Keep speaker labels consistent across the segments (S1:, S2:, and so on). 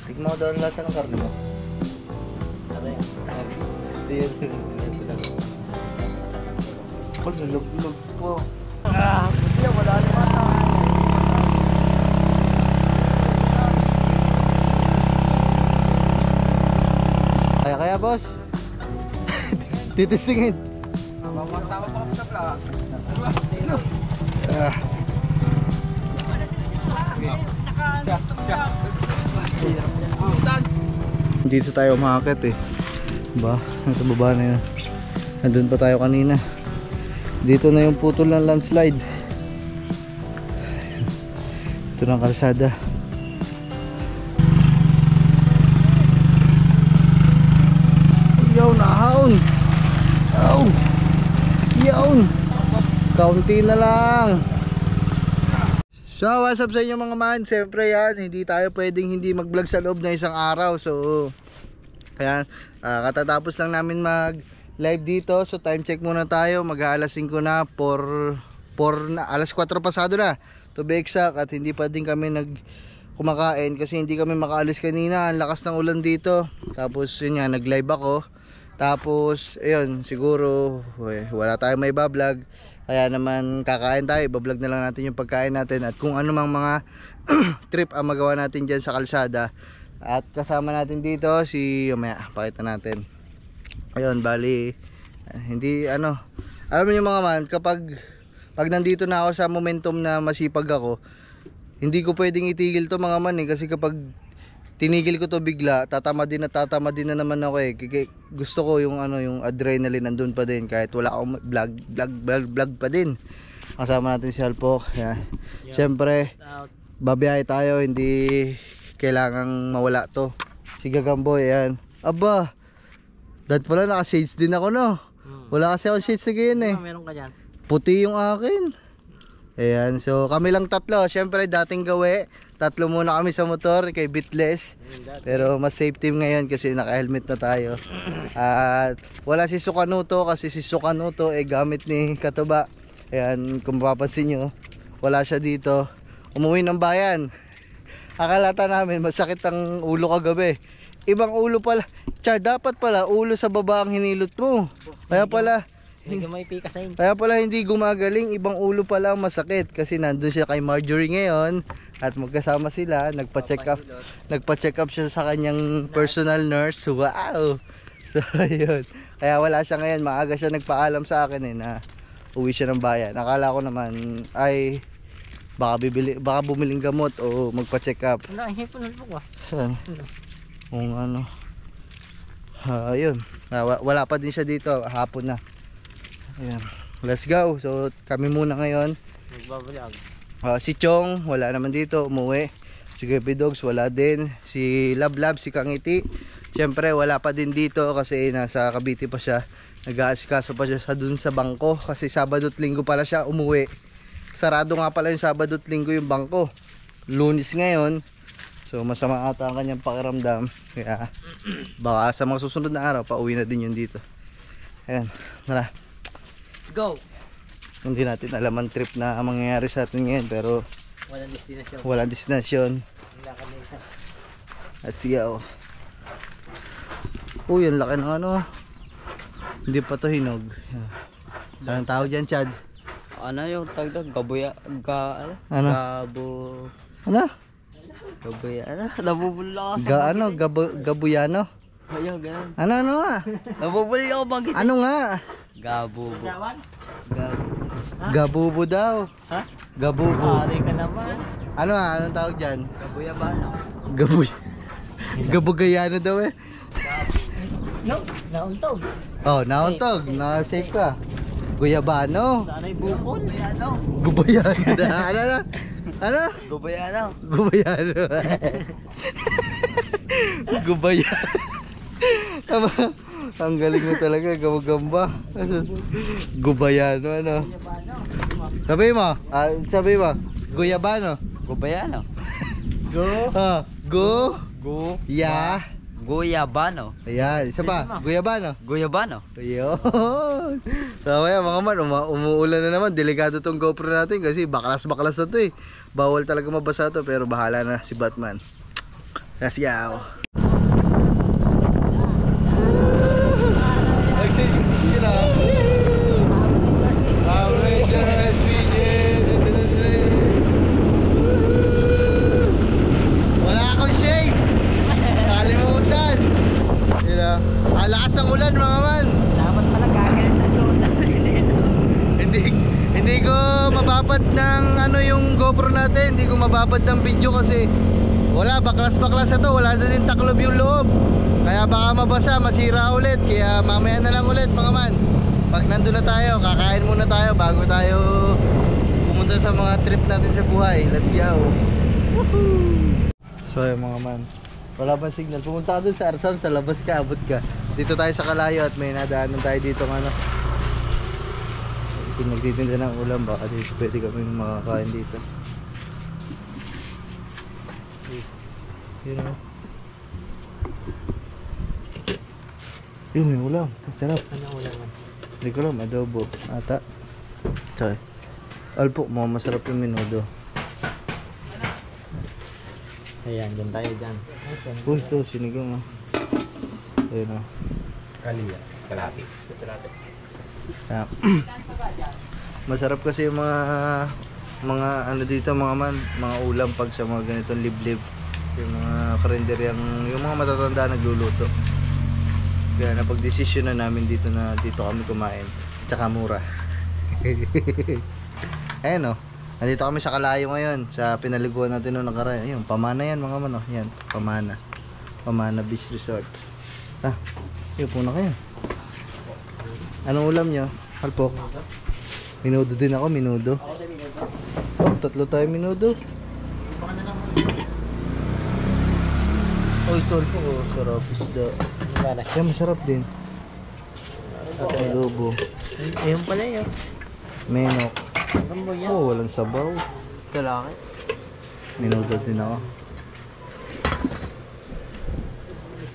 S1: Tikman mo daw ang lasa ng karne mo.
S2: Ano yan?
S1: Hindi yun. Pag nalog-log po.
S2: Buti yan, wala naman.
S1: Kaya boss. Titisingin.
S2: Tama pa kami sa vlog.
S1: Dito tayo umakit eh. Ba, nasa baba na yun. Nandun pa tayo kanina. Dito na yung putol ng landslide. Ito na ang kalsada. Yaw, nahaon. Yaw. Yawn. Kaunti na lang. So what's up sa inyo mga man. Siyempre yan, hindi tayo pwedeng hindi mag vlog sa loob ng isang araw. So kaya katatapos lang namin mag live dito. So time check muna tayo. Mag-aalas 5 na, 4 na, alas 4 pasado na to be exact. At hindi pa din kami kumakain kasi hindi kami makaalis kanina. Ang lakas ng ulan dito. Tapos yun nga, nag live ako. Tapos ayun, siguro wala tayong may bablog. Kaya naman kakain tayo, ibablog na lang natin yung pagkain natin. At kung ano mang mga trip ang magawa natin dyan sa kalsada. At kasama natin dito si, maya, pakita natin. Ayun, bali hindi ano, alam niyo mga man, kapag nandito na ako sa momentum na masipag ako, hindi ko pwedeng itigil to mga man eh. Kasi kapag tinigil ko to bigla, tatama din na naman ako eh. Gusto ko yung ano, yung adrenaline nandun pa din kahit wala akong vlog pa din. Kasama natin si Halpok. Yeah. Siyempre, babiyahe tayo, hindi kailangang mawala to. Si Gagamboy, yan. Aba, dad pala naka-shades din ako no. Wala kasi ako shades again eh.
S2: Meron ka dyan?
S1: Puti yung akin. Ayan, so kami lang tatlo. Siyempre dating gawi, tatlo muna kami sa motor kay Bitless. Pero mas safe team ngayon kasi naka-helmet na tayo. At wala si Sukanuto kasi si Sukanuto gamit ni Katuba. Ayan, kung mapapansin nyo, wala siya dito. Umuwi ng bayan. Akalata namin masakit ang ulo kagabi. Ibang ulo pala. Char, dapat pala ulo sa baba ang hinilot mo. Kaya pala hindi gumagaling, ibang ulo pala ang masakit kasi nandun siya kay Marjorie ngayon at magkasama sila, nagpa-check up siya sa kanyang personal nurse. Wow. So ayun. Kaya wala siya ngayon, maaga siya nagpaalam sa akin na uwi siya ng bayan. Akala ko naman ay baka bumiling gamot o magpa-check up. Saan? Kung ano. Ayun. Wala pa din siya dito, hapon na. Ayan. Let's go. So kami muna ngayon. Si Chong wala naman dito, umuwi. Si Gaby Dogs wala din. Si Lablab, si Kangiti syempre wala pa din dito kasi nasa Cavite pa siya. Nag-aasikaso pa siya dun sa bangko kasi Sabado at Linggo pala siya umuwi. Sarado nga pala yung Sabado at Linggo yung bangko. Lunes ngayon. So masama ata ang kanyang pakiramdam. Kaya baka sa mga susunod na araw pauwi na din yun dito. Ayan, tara.
S2: Let's go.
S1: Hindi natin alam ang trip na mangyayari sa atin ngayon pero walang destinasyon. Let's go. Uy, ang laki ng ano. Hindi pa to hinog. Anong tawag dyan, Chad?
S2: Ano yung tawag doon? Gabuya?
S1: Ano? Ano?
S2: Gabuya? Nabubula ako sa
S1: Gabuyano?
S2: Ayun, ganun.
S1: Ano nga?
S2: Nabubula ako bangkit.
S1: Ano nga?
S2: Gabubo.
S1: Gabubo daw.
S2: Ha?
S1: Gabubo.
S2: Ari ka naman.
S1: Ano nga? Anong tawag dyan?
S2: Gabuya ba ano?
S1: Gabugayano daw eh.
S2: No, nauntog.
S1: Oh, nauntog. Na-safe ka. Guyabano.
S2: Sana'y bukol.
S1: Gubayano. Ano?
S2: Gubayano.
S1: Gubayano. Gubayano. Ang galing mo talaga, gamba. Gubayano, ano? Sabi mo, Guyabano.
S2: Gubayano. Guyabano.
S1: Ayan, isa pa, Guyabano.
S2: Guyabano.
S1: Ayun. So kaya mga man, umuulan na naman. Delikado tong GoPro natin kasi baklas na to eh. Bawal talaga mabasa to pero bahala na si Batman. Let's go. Wala akong shades. Nakalimutan. Ang lakas ng ulan mga man.
S2: Dapat pala gagawin sa suot.
S1: Hindi ko mababad ng ano yung GoPro natin. Hindi ko mababad ng video kasi wala, baklas-baklas na to. Wala na din taklob yung loob. Kaya baka mabasa, masira ulit. Kaya mamaya na lang ulit mga man. Pag nandun na tayo, kakain muna tayo bago tayo pumunta sa mga trip natin sa buhay. Let's go. Woohoo! So ayun mga man, wala bang signal? Pumunta ka dun sa Arsam, sa labas ka, abot ka. Dito tayo sa Kalayo at may nadaanan tayo dito ng ano. Kung nagtitinda ng ulam, baka dito pwede kami makakain dito. You know. Yun, may ulam. Sarap.
S2: Ano ulam man?
S1: Hindi ko alam, adobo. Ata. Tsaka. Alpo, mga masarap yung minudo.
S2: Ayan, dyan tayo dyan.
S1: Uy, ito, sinigang ah. Ayun ah.
S2: Kaliya. Kalapit.
S1: Ah. Masarap kasi yung mga ano dito mga man, mga ulam pag sa mga ganitong liblib. Yung mga karinderyang, yung mga matatanda nagluluto. Kaya napag-desisyon na namin dito na dito kami kumain. Tsaka mura. Ayan o. Nandito kami sa Kalayo ngayon. Sa pinaliguan natin noong nakaraan. Ayun, Pamana yan mga man o. Yan, Pamana. Pamana Beach Resort. Ah, yun po na kayo. Anong ulam nyo? Halpok. Minudo din ako, minudo. Oh, tatlo tayo minudo. Oh, ito halpok oh. Sarap isda. Yan, masarap din. Adobo.
S2: Ayun pala yun.
S1: Menok.
S2: Rambo yan.
S1: Oh, walang sabaw.
S2: Kalaki.
S1: Minudo din ako.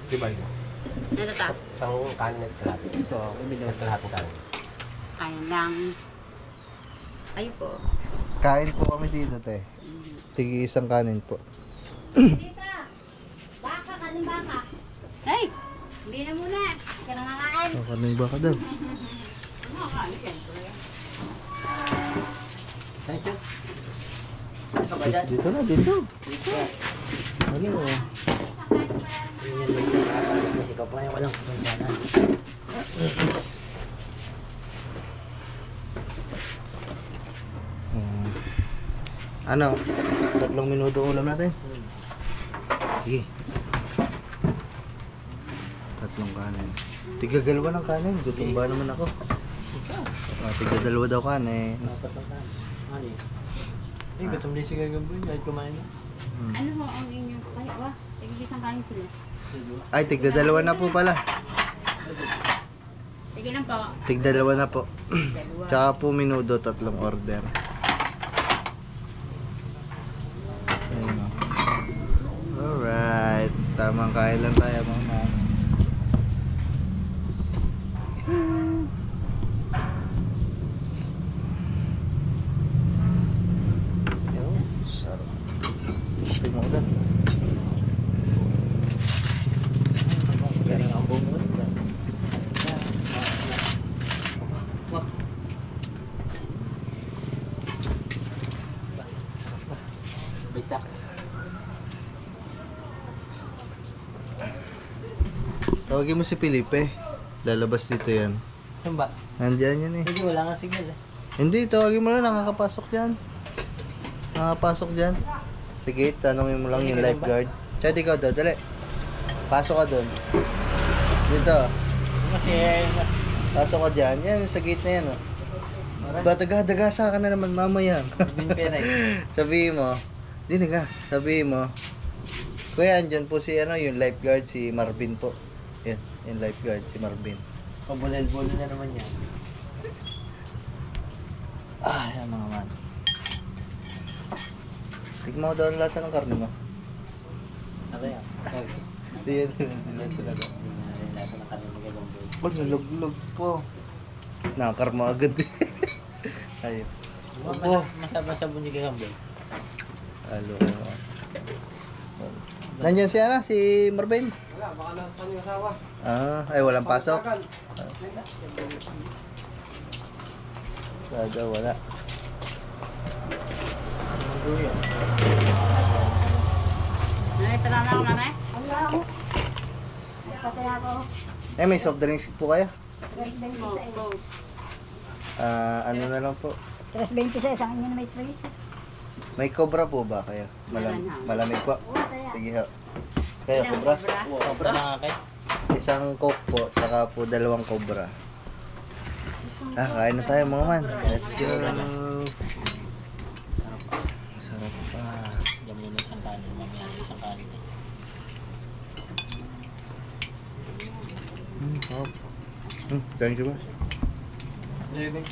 S3: Diba yun?
S4: Ano ta?
S3: Isang kanin at salati.
S2: Ito, uminom.
S3: At lahat ng kanin.
S4: Kain lang. Ay po.
S1: Kain po kami dito, te. Tigi isang kanin po.
S4: Tita! Baka, kanin baka. Hey! Hindi na muna. Hindi ka na kakain.
S1: Oh, kanin ba ka daw?
S4: Ano kakain? Siyempre.
S2: Thank you. Ano ba dyan?
S1: Dito na, dito. Ano oh.
S2: Ikaw pa yung walang kapansanan.
S1: Ano? 3 minuto ulam natin? Sige. 3 kanin. Tiga-dalawa ng kanin. Gutom ba naman ako? Tiga-dalawa daw kanin.
S2: Dapat lang ka. Ano yun? Eh, gutom din si Gagambun. Kahit kumain na.
S4: Ano ho ang inyong... Ay, wah. Tigigisang kain sila.
S1: Ay, tigda-dalawa na po pala.
S4: Sige lang po.
S1: Tigda-dalawa na po.
S4: Dalawa.
S1: Tsaka po minudo, 3 order. Ayun o. Alright. Tamang kain lang tayo mga man. Ayun, sarap. Gusto mo ulan.
S2: Galing ang bumuli. Bisak.
S1: Tawagin mo si Felipe. Lalabas dito yan.
S2: Yung ba?
S1: Nandiyan yan eh.
S2: Hindi, wala nga signal eh.
S1: Hindi, tawagin mo na. Nakakapasok dyan. Nakakapasok dyan. Sige, tanongin mo lang yung lifeguard. Chad, ikaw daw. Dali. Pasok ka doon. Dito.
S2: Kasi,
S1: Pasok ka dyan. Yan, sa gate na yan. Oh. Ba, daga-dagasa ka na naman mamaya.
S2: bin pera eh.
S1: Sabihin mo. Hindi ka. Sabihin mo. Kuya, andyan po si ano, yung lifeguard, si Marvin po. Yan, yung lifeguard, si Marvin.
S2: Pabulal-bulo na naman yan.
S1: Ah, yan mga man. Tignan mo daw ang lasa ng karne mo.
S2: Ano yan?
S1: Hindi yan, hindi yan talaga.
S2: Nasa ng kanina ng Gagambun.
S1: Ba't nalog-log po? Nakakarma agad eh. Ayun.
S2: Masabang sabon ni Gagambun.
S1: Halo. Nandyan si ano, si Marvin.
S3: Wala, baka nasa kanyang asawa.
S1: Ay walang pasok.
S3: Pagkakan.
S1: Sada, wala.
S4: Nanay, tala na ako, nanay.
S5: Wala ako. Patay ako.
S1: May soft drinks po kayo?
S4: Mismo, go.
S1: Ano na lang po.
S5: 3.26, ang inyo na may 3.
S1: May cobra po ba kayo? Malamig po. Sige ho. Kayo, cobra?
S2: Sobra na kay.
S1: Isang coke po, saka po 2 cobra. Kain na tayo mga man. Let's go. Sarap pa.
S2: Diyan muna isang kanin. Mamaya isang kanin.
S1: Hop. Thank you, boss.
S3: Living.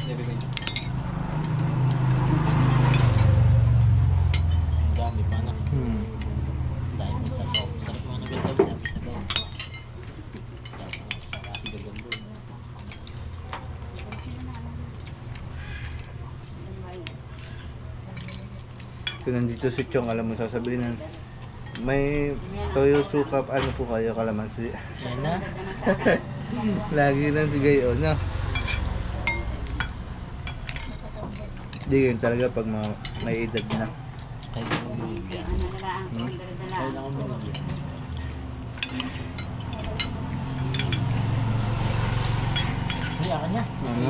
S3: Living.
S2: Ang dami pa na. Dahil mo sa bawang. Sarap mo na ganda. Dami sa bawang. Sa kasi gagamba.
S1: Kung nandito si Chong, alam mo sasabihin na may toyo sukap, ano po kayo, kalamansi.
S2: Yan na.
S1: Lagi nang sigay o, no? Di ganyan talaga pag may edad na.
S2: Kaya ko bibigyan.
S4: Ano na lang, ang dala-dala.
S2: Kaya ko bibigyan. Ay, akin niya.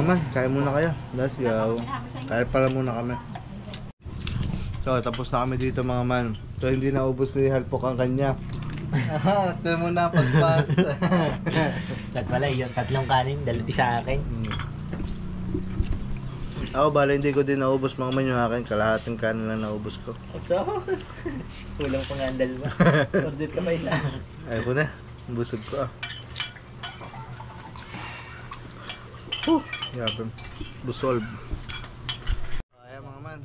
S1: Man, kain muna kayo. Let's go. Kain pala muna kami. So, tapos na kami dito mga man. So, hindi na ubos ni Halpok ang kanya. Ito muna, paspas.
S2: Tat pala yun, 3 kanin, isa akin.
S1: Ako, bala hindi ko din naubos mga man yung akin. Kalahating kanin lang naubos ko.
S2: So, kulang pang andal mo. Order ka pa isa.
S1: Ayaw ko na. Busog ko ah. Yaman. Busol. Ayan mga man.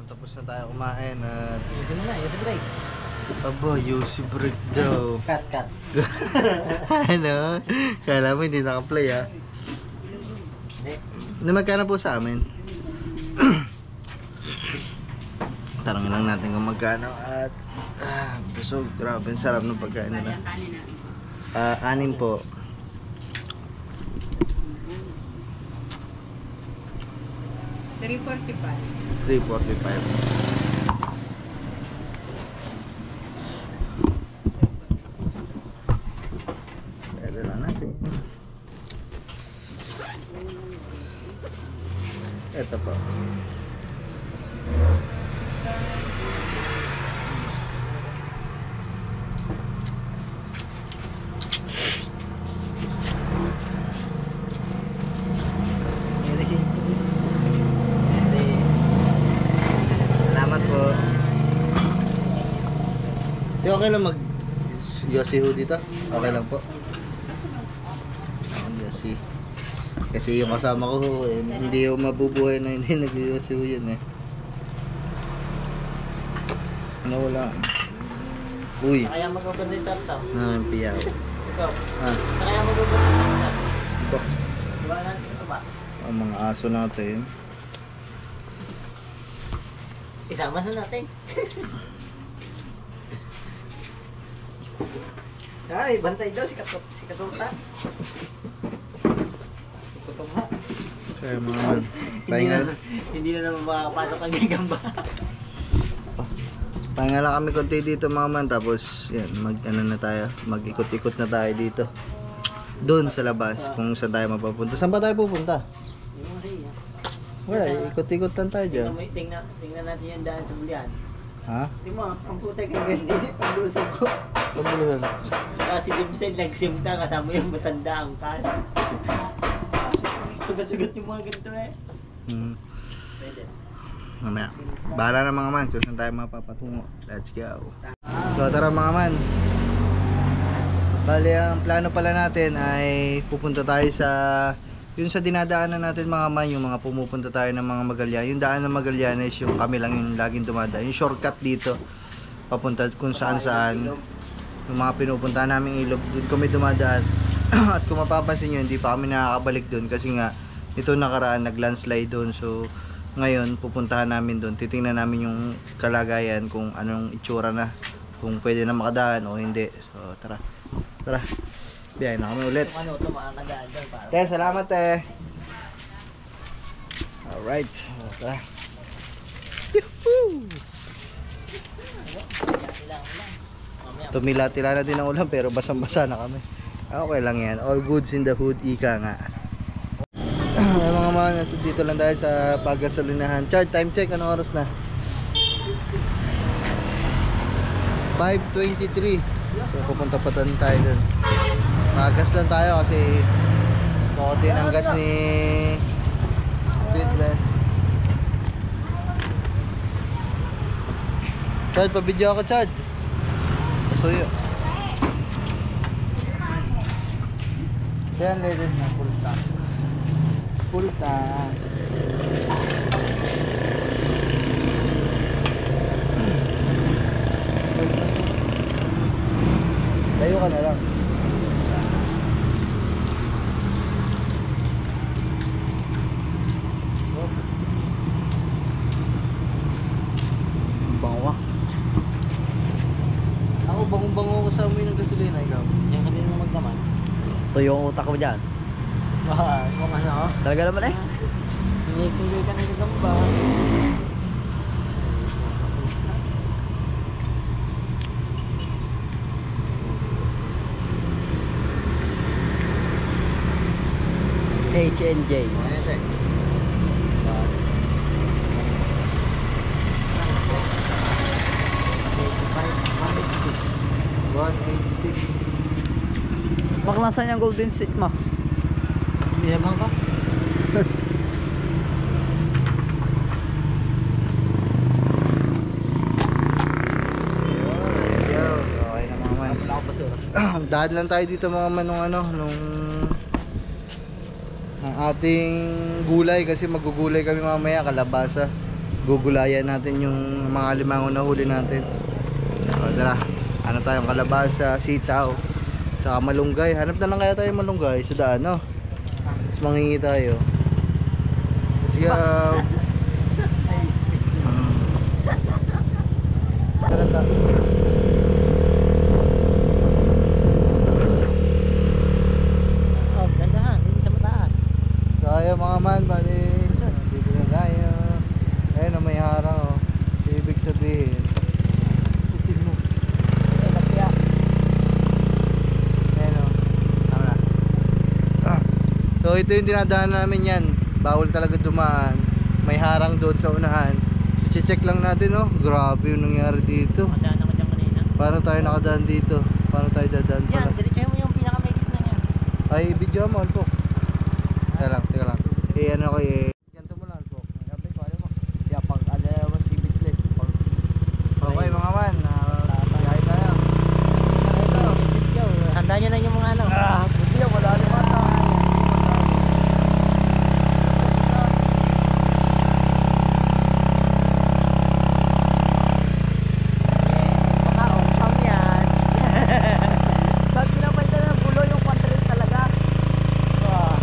S1: Tapos na tayo kumain at
S2: Ito mo na, ito break.
S1: aba, UC break daw.
S2: Cut.
S1: Ano? Kala mo hindi naka-play ah.
S2: Hindi.
S1: Magkano po sa amin? Tanongin lang natin kung magkano at busog. Grabe, ang sarap ng pagkain nila.
S4: Kanin na.
S1: 6 po.
S4: $3.45.
S1: 345. Pwede na natin. Ito po. Salamat po. Di okay lang mag Yossi ho dito? Okay lang po. Yossi. Kasi yung kasama ko ho, hindi ho mabubuhay na hindi nag-Yossi ho yun eh. Ano wala? Uy.
S2: Kaya mag-open din chat tao.
S1: Piyaw.
S2: Ikaw.
S1: Ah,
S2: Kaya mag-open din chat.
S1: ito.
S2: Diba natin ito ba?
S1: Ang mga aso natin.
S2: Isama na natin. Ay, bantay daw si Katuta. Katuta.
S1: Kaya mga man. Pahinga,
S2: Hindi na naman makakapasok ang gigamba.
S1: pahinga lang kami konti dito mga man. Tapos yan, na tayo. Mag-ikot-ikot na tayo dito. Doon sa labas kung saan tayo mapapunta. Saan ba tayo pupunta?
S2: Hindi mo siya.
S1: Wala, ikot-ikot lang tayo dyan.
S2: Tingnan natin yung daan sa bulian.
S1: Ha?
S2: Di mo, ang putek ang ganda. Pag-usap ko.
S1: Pabuluhan.
S2: Kasi Jimsen nagsimta kasama yung matanda ang kas. Sugat-sugat yung mga ganito eh. Pwede.
S1: Mamaya. Bahala na mga man kung saan tayo mapapatungo. Let's go. So tara mga man. Bali ang plano pala natin ay pupunta tayo sa yun sa dinadaanan natin mga man, yung mga pumupunta tayo ng mga Magallanes. Yung daan ng Magallanes yung kami lang yung laging dumadaan. Yung shortcut dito papunta kung saan saan. Yung mga pinupunta naming ilog, doon kami dumadaan. At kung mapapansin nyo, hindi pa kami nakakabalik doon kasi nga ito nakaraan nag landslide doon. So ngayon pupuntahan namin doon. Titingnan namin yung kalagayan kung anong itsura na, kung pwede na makadaan o hindi. So tara, tara, biyahe na kami ulit.
S2: Kung ano ito, makakadaan doon para.
S1: Te, salamat te. Alright, tara. Yuhuu! Tumila-tila na din ang ulan pero basang-basa na kami. Okay lang yan. All goods in the hood, ika nga. Mga man, dito lang tayo sa paggasolinahan. Chad, time check. Anong oras na? 5:23. So pupunta pa tayo dun. Magas lang tayo kasi makutin ang gas ni Bitless. Chad, pabidyo ako Chad. Pasuyo. Yan, ladies na full tank. Full tank. Layo ka na lang. Bango. Ako bango-bango ko sa amoy ng gasolina, ikaw.
S2: Siyempre din mo magdaman.
S3: Ito yung utak ko dyan.
S2: Kung ano,
S3: Talaga naman eh.
S2: tinituloy ka na gagamba.
S3: H&J.
S1: Ayan, te. $186.
S3: Maklasan yung golden seat mo.
S2: Biyabang ka?
S1: Let's go. Okay na mga man.
S2: Wala ko basura.
S1: Dahil lang tayo dito mga man nung ng ating gulay kasi magugulay kami mamaya, kalabasa. Gugulayan natin yung mga limango na huli natin. O tara, ano tayong kalabasa, sitaw, saka malunggay. Hanap na lang kaya tayo malunggay sa daan, no? Tapos mangingi tayo. Let's go. Tara ta.
S2: Oh, ganda ha. Hindi sa mataas.
S1: Kaya mga man, bali dito na tayo. Ayun, may harang oh. Ibig sabihin putin mo. Ayun oh. Tama na. So ito yung dinadaanan namin yan. Bawal talaga dumaan. May harang doon sa unahan. I-check lang natin oh. Grabe yung nangyari dito.
S2: Makadaan ako dyan kanina.
S1: Paano tayo nakadaan dito? Paano tayo dadaan
S2: Yan,
S1: pala?
S2: diretso mo yung pinakamedit na yan.
S1: Ay, video mo Alpo. Teka lang. Eh ano ko ganito mo lang Alpo.
S3: Sabi ko, alam mo, siya pang alawa si Bitless.
S1: Okay mga man, biyahe tayo.
S2: Handa nyo na yung mga ano.
S3: Hindi, wala naman na.
S2: Baka ongpang yan.
S3: Pag pinapalitan ng bulo yung control talaga.
S2: Yeah.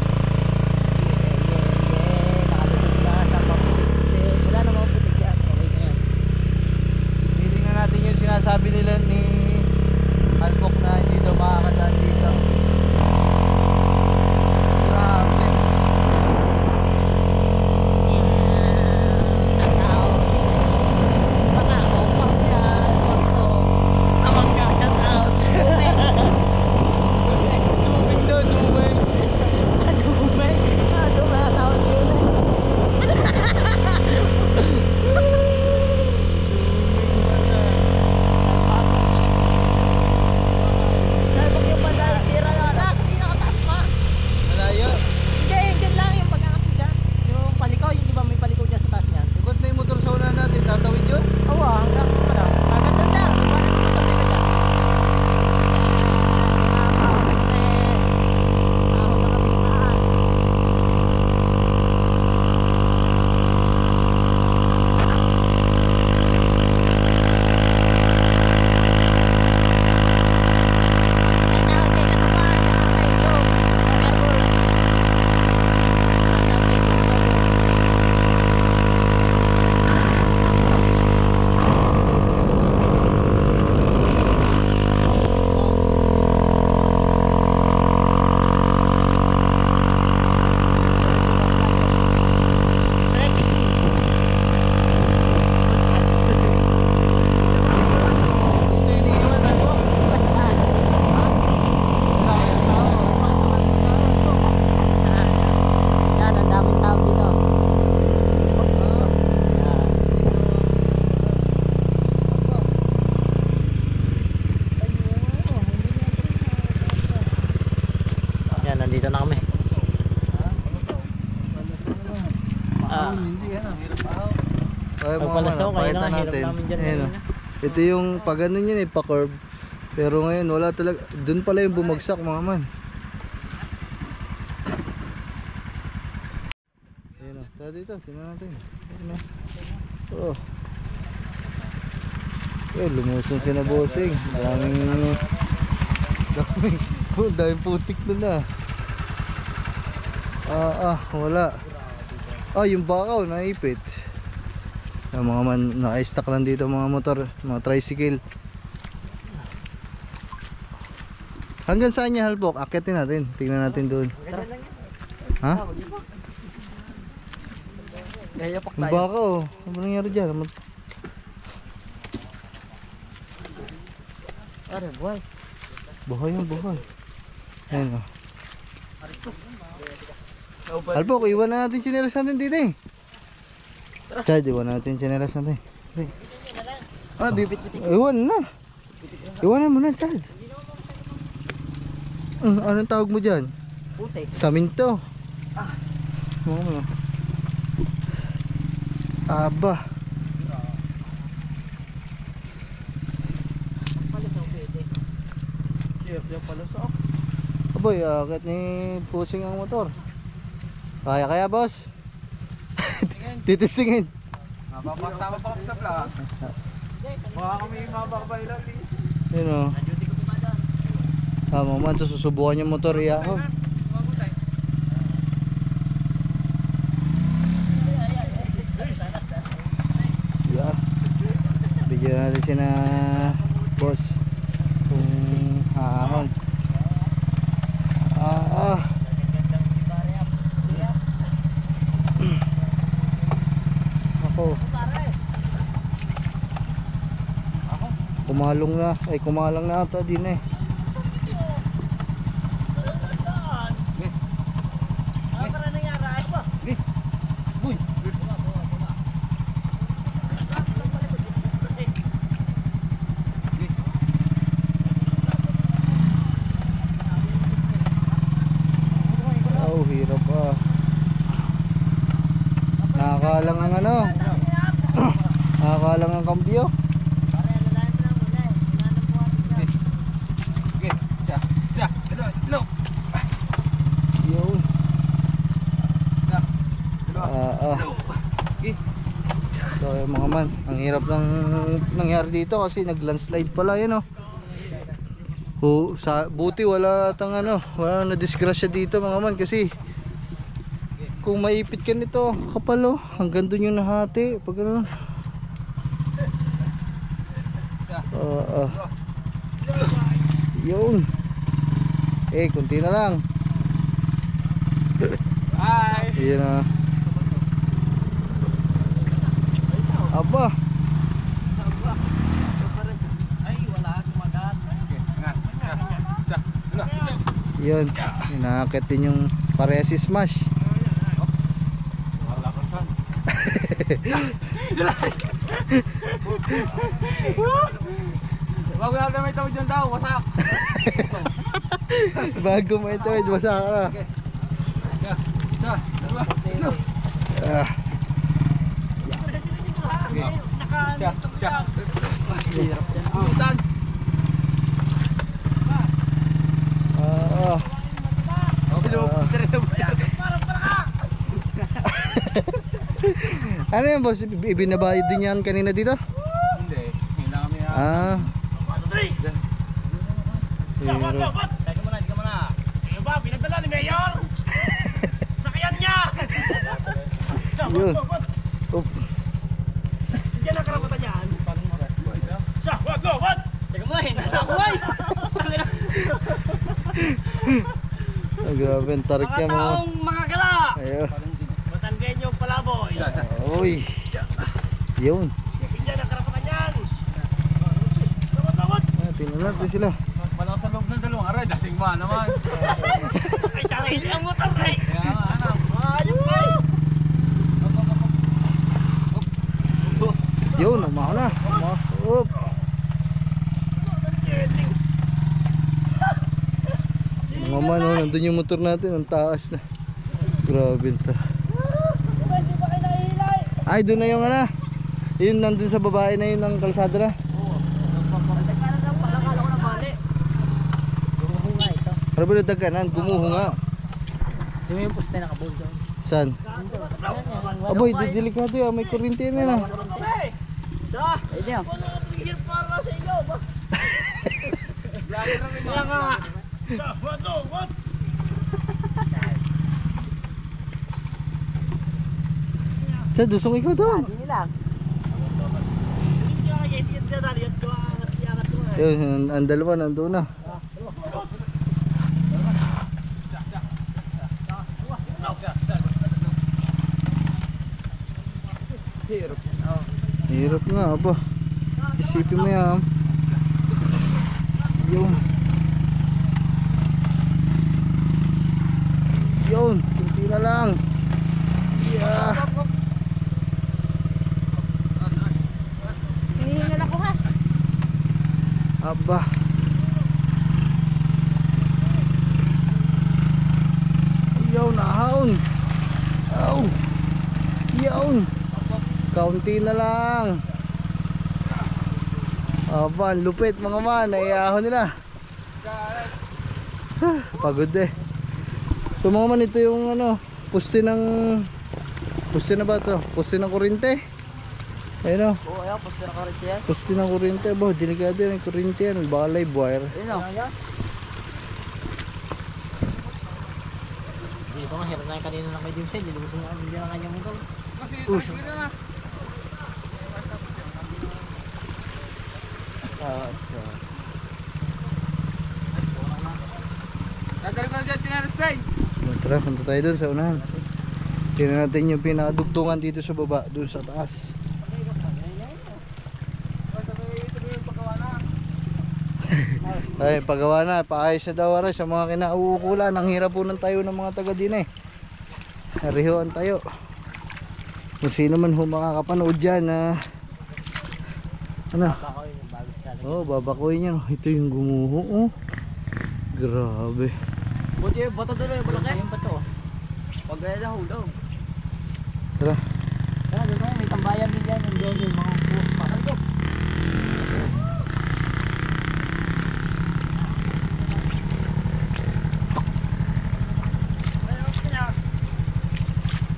S2: Nandito na kami.
S1: Hindi yan. Ay, mga
S2: Pagpalasaw,
S1: man,
S2: kayo
S1: pakita
S2: na, hirap
S1: natin.
S2: namin dyan.
S1: Ayan, oh. Ito yung pag ano yun eh, pa-curve. Pero ngayon wala talaga. Doon pala yung bumagsak mga man. Ayan o. Tara dito. Tingnan natin. Ayan o. Oh. Lumusong si na bossing. Daming putik na. Wala. Yung bakaw naipit. Yung mga man naka-stack lang dito mga motor, mga tricycle. Hanggang saan niya halbok? Akitin natin. Tingnan natin doon. Ha?
S3: Nayapak
S1: Yung bakaw. Ano ba nangyari dyan?
S3: Are, buhay.
S1: Buhay yan, buhay. Ayan o. Halbok, iwan na natin chinelas natin dito eh. Chad, iwan natin chinelas natin.
S3: Bibit-bitin.
S1: Iwan na. Iwanan mo na, Chad. Anong tawag mo dyan?
S3: Puti.
S1: Saminto. Oo. Aba. Aboy, akit ni pusing ang motor. Kaya boss? Titisingin.
S3: Mapapasama pa kami sa vlog. Baka kami mabakbay lang.
S1: Yun o. Tama man, susubukan yung motor iyahon. Yeah. Bigyan natin siya na boss kung haahon. Ako kumalong na, kumalang na ata din eh. Oh, hirap ah. Nakakalang ang ano. Nakakalang ang kambyo. Yun. So yung mga man, ang hirap ng nangyari dito kasi nag-landslide pala yun oh. Buti wala tang ano, wala na disgrasya dito mga man kasi kung maipit ka nito, kapal oh, hanggang doon yung nahati pag ano. Yun. Kunti na lang.
S3: Hi.
S1: Yun na. Aba.
S3: Ay, wala sumagat.
S1: Yun. Inakit din yung parehas si Smash.
S3: Wala ko saan. Bago natin may tawid dyan daw, wasak.
S1: Bago may tawid, basa ka na. Ano yan boss? Ibinabayad din yan kanina dito?
S3: Hindi, hindi na kami
S1: Hirap.
S3: Teka muna. Ano ba? Pinagdala ni Mayor? Sakayan niya!
S1: Yun.
S3: Diyan ang karapatan niyan. Siya, wag! Teka muna, hinanakuhay!
S1: Grabe ang tarik yan mo.
S3: Mga gala!
S1: Ayun.
S3: Batanggenyo palaboy!
S1: Uy. Yun.
S3: Diyan ang karapatan niyan!
S1: Tingnan natin sila.
S3: Walang sa loob ng dalawang aray, dasing ba naman? Ay, sarili ang motor eh! Kaya nga, anak. Ayun eh!
S1: Yun, umaho na. Up. Mga man, oh, nandun yung motor natin, ang taas na. Grabe to. Ay, doon na yung ano. Yun, nandun sa babae na yun, ang kalsada na. Ano ba nagdaganan? Gumuho nga.
S2: Yung yung poste nakabog doon.
S1: Saan? Aboy, delikado yan. May kuryente na yan.
S2: Ayun yan.
S1: Sa dusong ikaw doon.
S2: Hindi lang.
S1: Yun, ang dalawa nandun na. Hirap nga ba? Isipin mo yan. Yun. Yun, kunti na lang. Yeah.
S5: Hinihingal ako ha.
S1: Aba. Yun, nahaon. Aw. Yun. Kaunti na lang. Aba, ang lupit mga man. Naiahon nila. Pagod eh. So mga man, ito yung ano, poste na ba to? Poste ng kuryente. Ayun o.
S2: Oo, ayun, poste nakarit yan.
S1: Poste ng kuryente. Aba, delikado yan. Kuryente yan. Baka live wire.
S2: Ayun o. Hindi ba nga, hirap na yung kanina ng may dimsay. Dilubusin na hindi na kanyang motor.
S3: Kasi tayo na. Dadali ko na dyan, tinarastay.
S1: Tara, punta tayo dun sa unahan. Tingnan natin yung pinakadugtungan dito sa baba. Dun sa taas. Ay, pagawa na. Paayos na daw rin sa mga kinauukulan. Ang hirap po ng tayo ng mga taga din eh. Harihoan tayo. Kung sino man ho makakapanood dyan na ano?
S2: Bakoy, yung bago sa
S1: Oh, babakoy niya. Ito yung gumuho. Oh. Grabe.
S2: buti yung bato doon, yung malaki. Yung bato. Pag gaya na hulog.
S1: Tara.
S2: Kaya doon tayo, may tambayan din dyan. Yung yung mga pakal ko.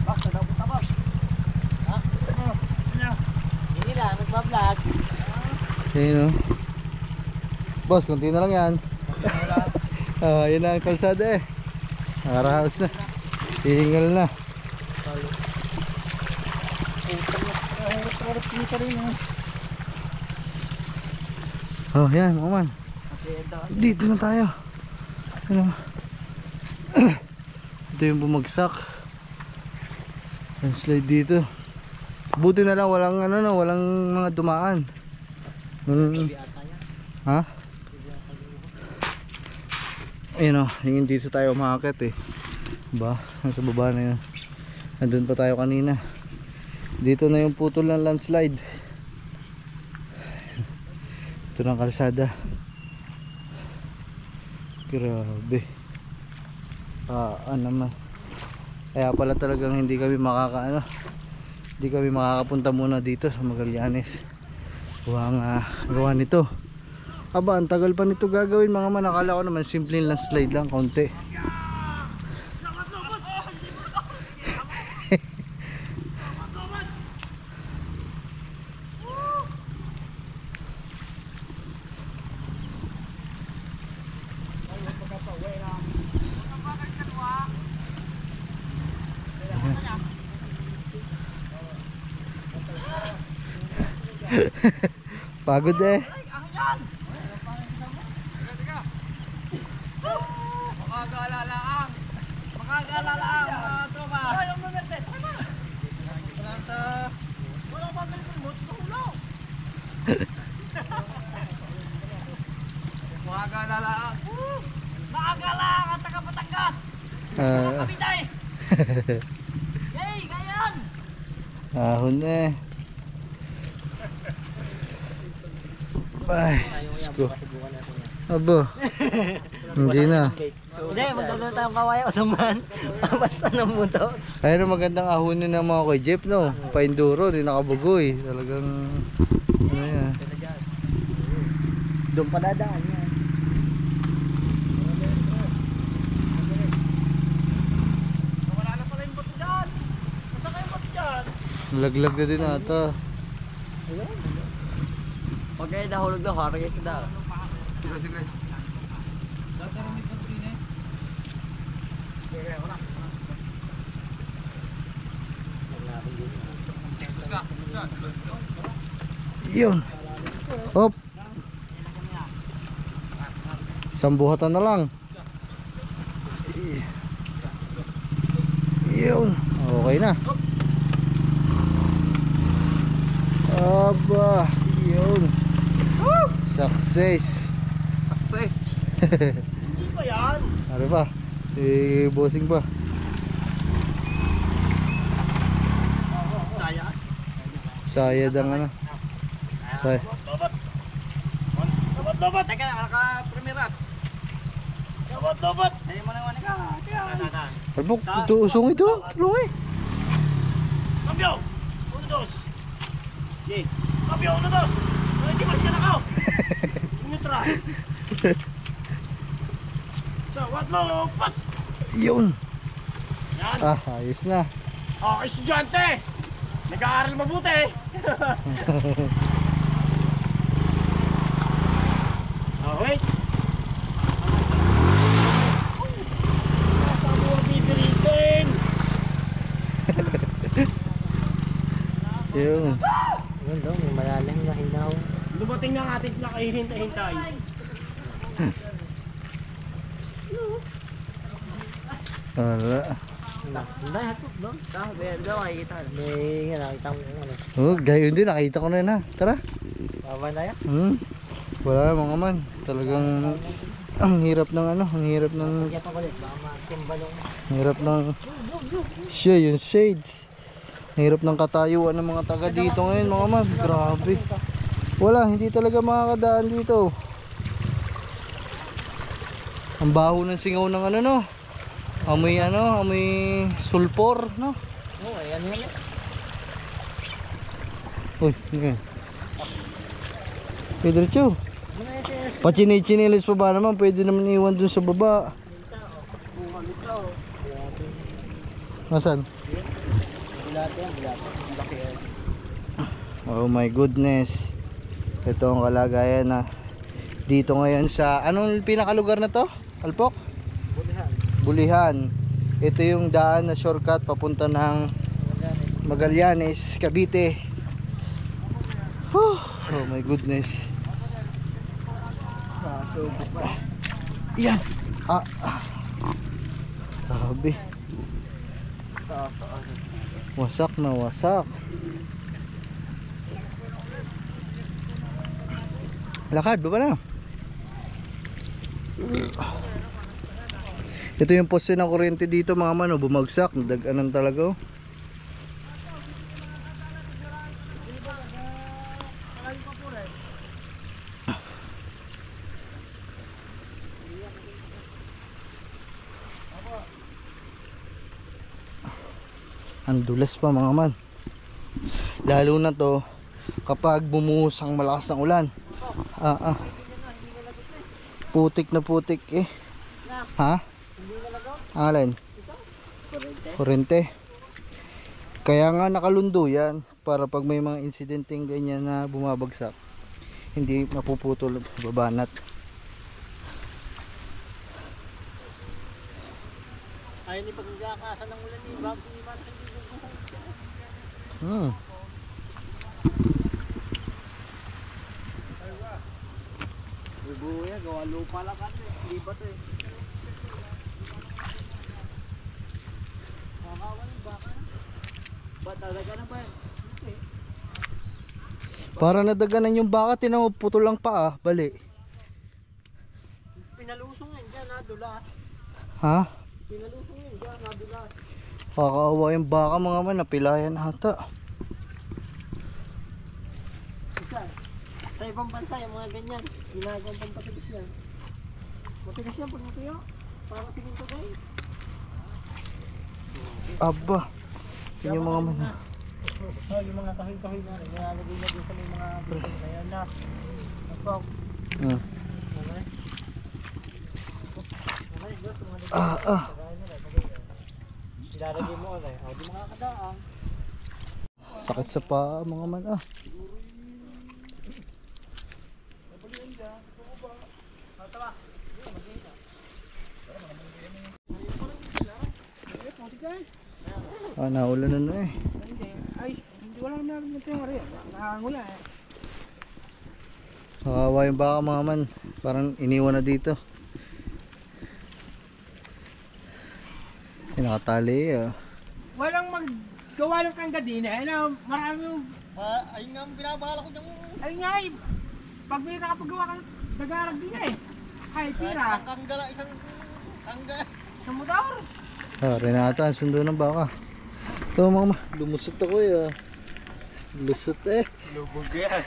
S2: Bakit daw punta ba? Ha? Hindi lang, nagbablog.
S1: Ayun oh. Boss, konti na lang yan. Yun na ang kalsada eh. Nakarahaos na. Hihingal na. Oh, yan, mga man. Dito na tayo. Ano? Ito yung bumagsak. Slide dito. Buti na lang walang ano no, walang mga dumaan. Ha? Ayun o, yung dito tayo umakit eh. Ba? Nasa baba na yun. Nandun pa tayo kanina. Dito na yung putol ng landslide. Ito ng kalsada. Grabe. Naman. Kaya pala talagang hindi kami hindi kami makakapunta muna dito sa Magallanes. Gawa nito. Aba, ang tagal pa nito gagawin mga man. Akala ko naman simple lang slide lang, konti. Pagod eh.
S3: Makagalalaan mga tropa. Makagalalaan. Makagalalaan ang taga Batangas. Kapitay. Yay, gayon.
S1: Ahon eh. Bye. Abo. Hindi na.
S2: Hindi, magdadala tayong kawayan usuman. Basta ng mundo.
S1: Ayun ang magandang ahonin ng mga kay Jeep, no? Pa-enduro, di nakabugoy. Talagang, ano yan.
S2: Doon pa dadaan yan.
S3: Wala na pala yung bato dyan. Masa kayo bato dyan?
S1: Laglag na din ata.
S2: Pag kayo nahulog daw, harap kayo sa daw.
S3: Sige, sige.
S1: Yun. Hop. Isang buhatan na lang. Yun. Okay na. Aba. Yun. Success.
S3: Success. Hindi pa yan.
S1: Ano ba? Bossing pa.
S3: Saya.
S1: Sayad ang ano. Sayad.
S3: Lobat. Teka, naka-premierat. Lobat. Ayaw mo naman ka.
S1: Albok, ito usong ito. Tulong eh.
S3: Cambio. 1-2. Okay. Cambio, 1-2. Hindi mas ka na kao. Neutral. So, what lobat?
S1: Yun.
S3: Yan.
S1: Ayos na.
S3: Okay, estudyante. Nag-aaral mabuti. Oh, wait. Nasa mo bibiritin.
S1: Yun.
S2: Yun daw, may malalim na hinaw.
S3: Dumating na ang ating nakahihintay-hintay.
S1: Wala.
S2: Hindi, hatog doon. Kaya daw, makikita. May nakita mo yung ano.
S1: Oh, gayon din. Nakita ko na yun ha. Tara.
S2: Baba na yan?
S1: Wala mga man. Talagang ang hirap ng ano. Ang hirap ng...
S2: Kaya pa kulit, baka matimbalong.
S1: Ang hirap ng... Siya, yung shades. Ang hirap ng katayuan ng mga taga dito ngayon mga man. Grabe. Wala, hindi talaga makakadaan dito. Ang baho ng singaw ng ano no. Amoy ano, amoy sulfur no.
S2: Oo, ayan yun.
S1: Uy, okay. Diretso. Pachini-chinilis pa ba naman? Pwede naman iwan dun sa baba. Nasaan? Oh my goodness. Ito ang kalagayan na dito ngayon sa anong pinakalugar na to? Alpok? Bulihan. Ito yung daan na shortcut papunta ng Magallanes, Cavite. Oh my goodness. Yan. Grabe. Wasak na wasak. Lakad, baba na. Ito yung poste ng kuryente dito mga mano, bumagsak, nadaganan talaga. Ang dulas pa mga man. Lalo na to kapag bumuhos ang malakas ng ulan. Putik na putik eh. Ha? Alin? Kurente. Kaya nga nakalundo yan para pag may mga insidenteng ganyan na bumabagsak hindi mapuputol babanat.
S2: Ayaw ni pagkakasa ng ulan ni Bob, hindi ba
S3: Buya, gawa lupa lang kasi. Hindi ba ito eh. Makawan yung baka na. Ba't talaga na ba yan?
S1: Para nadaganan yung baka, tinaputol lang pa bali.
S2: Pinalusong yun dyan, nadulas.
S1: Ha?
S2: Pinalusong yun dyan, nadulas.
S1: Kakaawa yung baka mga man, napilayan ata.
S2: Sa ibang bansa, yung mga ganyan, ginagawang pampatubis yan. Matigas yan pag natuyo. Para siminto kayo.
S1: Aba. Yun yung mga man.
S2: Yung mga kahoy-kahoy na rin. Nilalagay na din sa may mga building na yan na. Nagpok.
S1: Hmm.
S2: Okay. Okay, Diyos, mga nagpok.
S1: Ah.
S2: Ilalagay mo okay. O, di makakadaan.
S1: Sakit sa paa mga man ah. Ah, naulan na eh.
S2: Ay, hindi wala namin ito yung rin. Nakangula eh.
S1: Nakawa yung baka mga man. Parang iniwan na dito. Ay, nakatali ah.
S2: Walang maggawa ng kanggadina. Ay na, marami yung... ay nga, binabahala ko dyan. Ay nga eh. Pag may nakapagawa ka, dagarag din eh. Ay, pira. Kanggala, isang motor.
S1: Ah, Renata, ang sundo ng baka. Ito mga lumusot ako eh. Lusot eh.
S2: Lubog yan.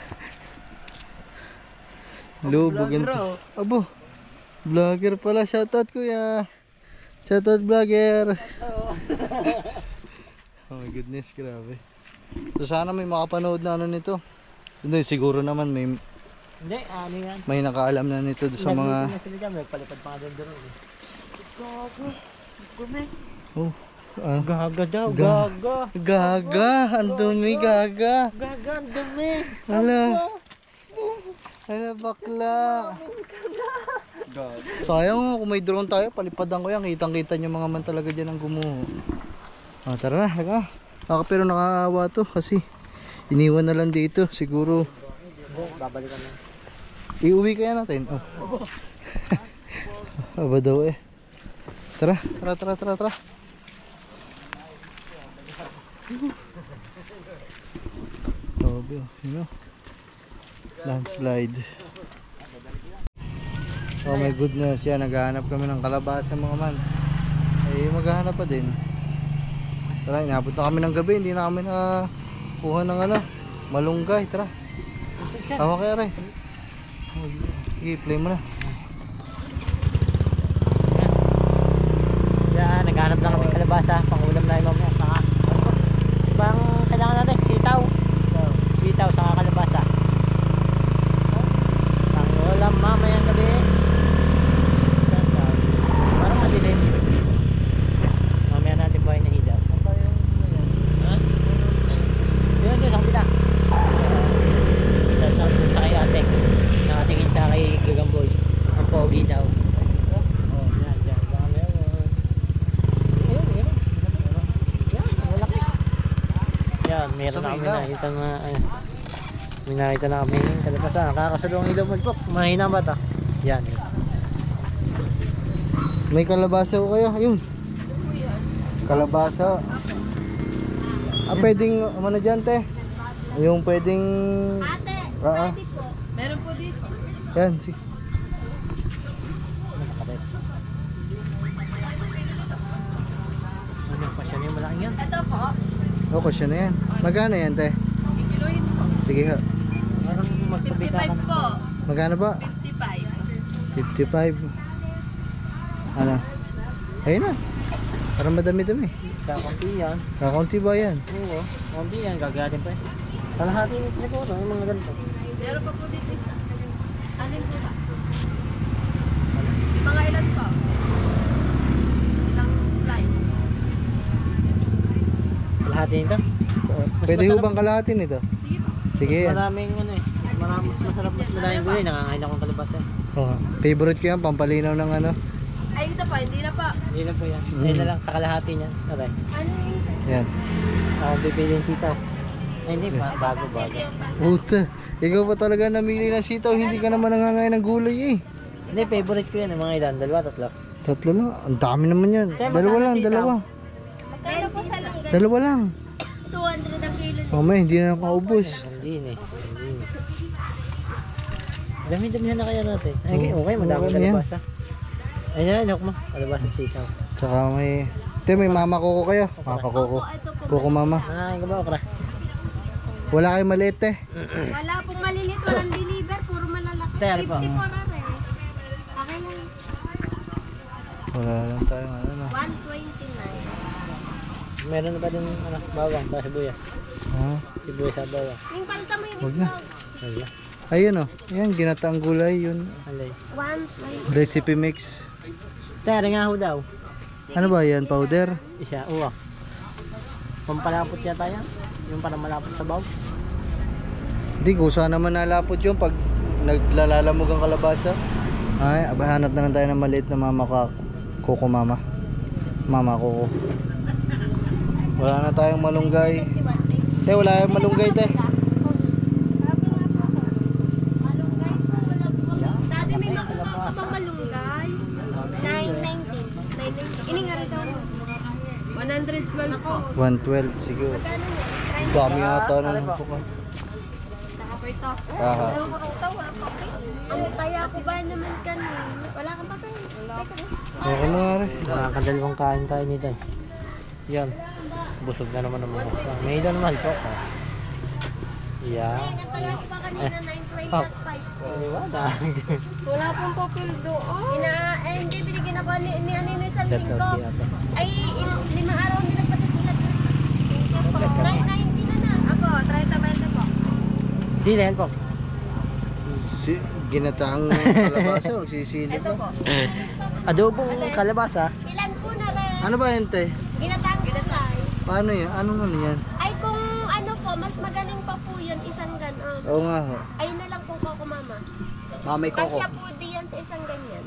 S1: Lubog yan. Abo. Vlogger pala. Shoutout kuya. Shoutout vlogger. Oh my goodness, grabe. So sana may makapanood na ano nito. Hindi, siguro naman may
S2: Hindi, ano yan?
S1: may nakaalam na nito sa mga
S2: Palipad pa nga doon doon. Gago. Gumi.
S1: oh, ah,
S2: Gaga daw,
S1: Ga-
S2: gaga.
S1: gaga, ang dumi gaga.
S2: Gaga, ang dumi.
S1: Hala. Hala bakla. Sayang kung may drone tayo, palipadan ko yan. Kitang-kita nyo mga man talaga dyan ang gumuho. Ah, tara na, laga. Pero nakaawa to kasi iniwan na lang dito. Siguro
S2: Babalikan na.
S1: iuwi kaya natin. Oh. Aba daw eh. Tara. Sabi, landslide. Oh my goodness, yan, naghahanap kami ng kalabasa mga man. Eh, maghahanap pa din. Tara, inabot na kami ng gabi, hindi na kami nakakuha ng malunggay. Tara, tawa kayo rin. Sige, play mo na.
S2: Yan, naghanap lang kami kalabasa, pangulam na yung mamaya. Saka, ibang kailangan natin, sitaw. Sitaw, saka kalabasa. Pangulam mamayang gabi. Parang madilim. Mamaya natin buhay na hidaw. Ha? Yun, sa kapila. Sa dun sa kay ate. Nakatingin sa kay Gagamboy. Ang pogi daw. Oh, yan, yan. Baka meron. Ayun. Yan, malaki. Yan, meron na kami nakita na may nakita na kami kalabasa. Nakakasalong ilaw magpok. Mahina ba ito? Yan.
S1: May kalabasa ko kayo, ayun. Kalabasa. Ah, pwedeng, ano dyan te? Yung pwedeng...
S4: Ate,
S1: Ah, ah.
S4: pwede po. Meron po dito.
S1: Yan, sige.
S2: Nakakabit. Ano, pasya na yung malaking yan?
S4: Ito po.
S1: O, question na yan. Magkano yan te?
S4: Ikiluhin po.
S1: Sige ha.
S2: Parang magpabita ka
S4: 55
S2: na.
S4: po.
S1: Magkano ba?
S4: 55.
S1: 55. Ano? Ayun na. Parang madami-dami.
S2: Kakunti yan.
S1: Kakaunti ba yan?
S2: Oo, kakunti yan. Gagatin pa eh. Kalahati nito siguro, yung mga ganito.
S4: Meron pa po dito isa. Alin po ba? Mga ilan po? Ilang slice?
S2: Kalahati nito?
S1: Pwede ho bang kalahati nito?
S4: Sige po.
S1: Sige yan.
S2: Maraming ano eh. Mas masarap, mas maraming gulay. Nangangain akong kalabasa.
S1: Oh, favorite ko yan, pampalinaw ng ano.
S4: Ay, ito pa. Hindi na pa.
S2: Hindi lang po yan. Ayun na lang, kakalahati niyan. Okay.
S4: Ano yung...
S1: Yan.
S2: Ako pipiliin sitaw. Ay hindi, bago.
S1: Puta. Ikaw pa talaga namili ng sitaw, hindi ka naman nangangain ng gulay eh.
S2: Hindi, favorite ko yan. Mga ilan? Dalawa, tatlo.
S1: Tatlo lang. Ang dami naman yan. Dalawa lang, dalawa.
S4: Magkano po sa langga?
S1: Dalawa lang.
S4: 200 ang kilo.
S1: Mamaya, hindi na nakaubos.
S2: Hindi eh. Dami-dami na kaya natin. Ay, okay, madami
S1: Okay na yan.
S2: kalabasa. Ayun, ayok mo. Kalabasa sitaw.
S1: Tsaka may... Ito, may mama koko kayo. Mama koko.
S4: Ito po.
S1: Koko mama.
S2: Manakain ka ba, okra?
S1: Wala kayong maliit eh.
S4: Wala pong malilit. Walang deliver. Puro malalaki.
S2: Tari po.
S4: 50 po na rin. Okay lang.
S1: Wala lang tayo ano.
S4: 129.
S2: Meron na ba din bawang para sibuyas?
S1: Ha?
S2: Sibuyas sa bawang.
S4: Yung palta mo yung
S1: Huwag na.
S4: itlog.
S2: Wala.
S1: Ayun oh. Ayan, ginataang gulay yun.
S2: Alay.
S4: 120.
S1: Recipe mix.
S2: Tara nga ho daw.
S1: Ano ba yan? Powder?
S2: Isa, uwa. Pampalapot yata yan. Yung parang malapot sa baw.
S1: Hindi, kusa naman nalapot yun pag naglalalamog ang kalabasa. Ay, abahanap na lang tayo ng maliit na mama ka. Kuko mama. Mama kuko. Wala na tayong malunggay. Te, wala yung malunggay te.
S4: Malunggay po. Wala po. Dati may makuha ka bang malunggay? 990. Ini nga rin daw. 112 po.
S1: 112 siguro.
S4: Magkano niya?
S1: Dami yata ng kuko.
S4: Saka po ito.
S1: Aha.
S4: Ewan ko ito, wala papel. Ang kaya ko ba naman kanina? Wala kang papel. Teka.
S1: Okay mo nga rin.
S2: Nakakadalawang kain nito eh. Yan. Busog na naman ang mga isda. May ilan naman po. Yan.
S4: Ang kaya ko ba kanina 920.5 po.
S2: Liwanag.
S4: Wala pong papel doon. Hindi, binigyan ako ni Anino isang
S2: Set
S4: linggo.
S2: out yata.
S4: Ay, 5 araw nila patitilat. 990 na. Apo, 30 po.
S2: Silen po.
S1: Si, ginataang kalabasa, magsisili
S4: Ito
S1: pa.
S4: po.
S2: Adobong kalabasa.
S4: Ilan po na rin?
S1: Ano ba yun te?
S4: Ginataang gulay.
S1: Paano yan? Ano ano yan?
S4: Ay, kung ano po, mas magaling pa po yun, isang ganon.
S1: Oo nga ho.
S4: Ayun na lang po ko, mama.
S2: Mamay
S4: Kasya po diyan sa isang ganyan.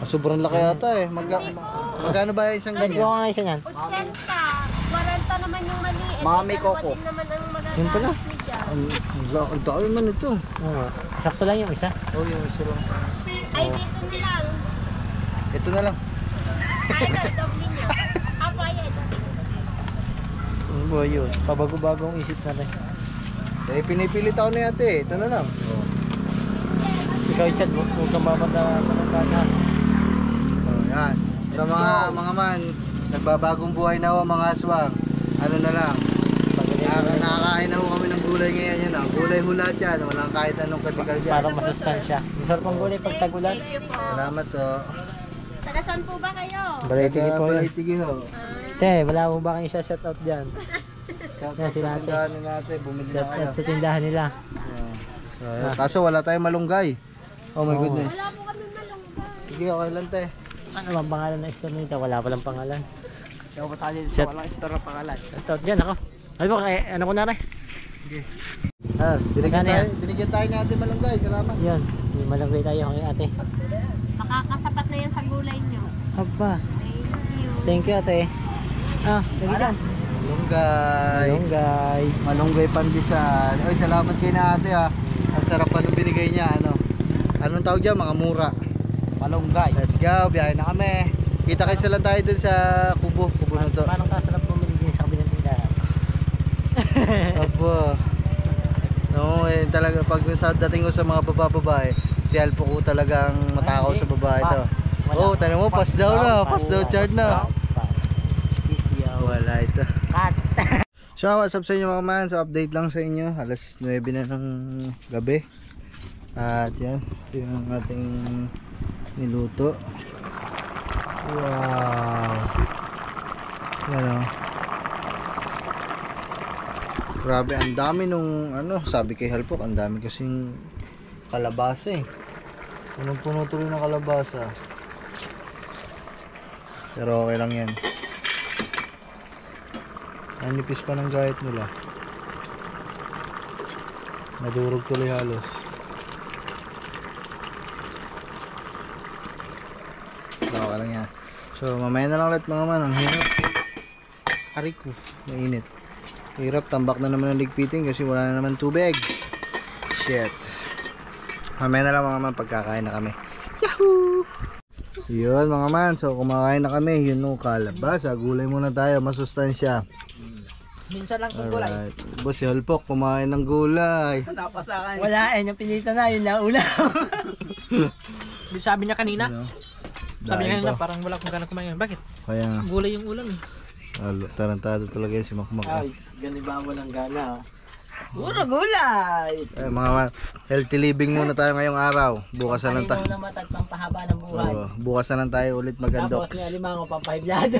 S1: Sobrang laki yata eh. Magkano ba yung isang
S2: Ay,
S1: ganyan?
S2: gawa nga isa yan.
S4: 80. 40 naman yung maliit.
S2: Mami
S4: Dalawa
S2: Coco.
S4: din naman ang
S2: Yun pala.
S4: magagamit niya dyan.
S1: Ang dami man ito.
S2: Oo. Sakto lang yung isa.
S1: Oh, yung isa lang.
S4: Ay, dito na lang.
S1: Ito na lang.
S4: Ay, ito, doble niya. Apo, ay, ito.
S2: Ano ba yun? Pabago-bagong isip na rin.
S1: Eh, pinipilit ako na yate. Ito na lang.
S2: Ikaw, Chad, huwag kang mapata-patata.
S1: Oh, yan. Sa mga man, nagbabagong buhay na ho mga aswang. Ano na lang. Nakakain na ho kami ng gulay ngayon yun. Gulay hula dyan. Walang kahit anong chemical dyan.
S2: Parang masustansya. Masarap ang gulay pag tagulan.
S4: Thank you po.
S1: Salamat to.
S4: Taga saan po ba kayo?
S2: Variety po yun.
S1: Tigi ho.
S2: Te, wala mo ba kayong shoutout dyan?
S1: Sa
S2: si Nate.
S1: tindahan ni Nate, bumili na kayo.
S2: Shoutout sa tindahan nila.
S1: Kaso wala tayong malunggay. Oh my
S2: Oo.
S1: goodness.
S4: Wala po kami malunggay.
S1: Sige, okay lang te.
S2: Ano bang pangalan ng store nito? Wala palang pangalan.
S3: Ikaw ba tayo
S2: Set.
S3: walang store na pangalan?
S2: Shoutout dyan ako. Ay po, ano ko na rin?
S1: Binigyan
S2: Magkano
S1: tayo ni Ate malunggay. Salamat.
S2: Yun, may malagay tayo kay ate.
S4: Makakasapat na yan sa gulay nyo.
S2: Aba,
S4: Thank you.
S2: thank you ate. Lagi dyan.
S1: Malunggay.
S2: Malunggay.
S1: Malunggay pandesal. Oy, salamat kay na Ate ha. Ang sarap pa nung binigay niya. Anong tawag dyan? Mga mura.
S3: Malunggay.
S1: Let's go. Biyahe na kami. Kita kayo lang tayo dun sa kubo. Kubo na to.
S2: Parang kasarap bumili din sa kabilang tindahan.
S1: Opo. No, talaga pag dating ko sa mga babae, si Alpo ko talagang matakaw sa babae to. Oh, tanong mo, pass daw na. Pass daw chart na. Wala ito.
S2: Cut.
S1: So what's up sa inyo mga man? So update lang sa inyo. Alas 9 na ng gabi. At yan, ito yung ating niluto. Wow. Yan o. Grabe, ang dami nung sabi kay Halpok, ang dami kasing kalabasa eh. Anong puno tuloy ng kalabasa. Pero okay lang yan. Ang nipis pa ng gayet nila. Nadurog tuloy halos. Okay lang yan. So mamaya na lang ulit mga man. Ang hirap. Aray ko, mainit. Hirap, tambak na naman ang ligpitin kasi wala na naman tubig. Shit. Mamaya na lang mga man, pagkakain na kami. Yahoo! Yun mga man, so kumakain na kami. Yun no, kalabasa. Gulay muna tayo, masustansya.
S3: Minsan lang kung gulay.
S1: Alright. Boss, si Halpok, kumain ng gulay.
S3: Tapos sa akin.
S2: Wala yung pilitan na, yun lang ulam.
S3: Sabi niya kanina.
S1: Ano?
S3: Sabi niya
S1: Dahil
S3: kanina
S1: pa.
S3: parang wala kong gana kumain. Bakit?
S1: Kaya,
S3: Gulay yung ulam eh.
S1: tarantado talaga yun si Makmak.
S2: Ay, ganun ba walang gana? Puro gulay.
S1: Mga healthy living muna tayo ngayong araw. Bukas na lang tayo.
S2: Palinaw na mata at pampahaba ng buhay.
S1: Bukas na lang tayo ulit
S2: Tapos
S1: magandoks.
S2: ni Alimango pampahibyado.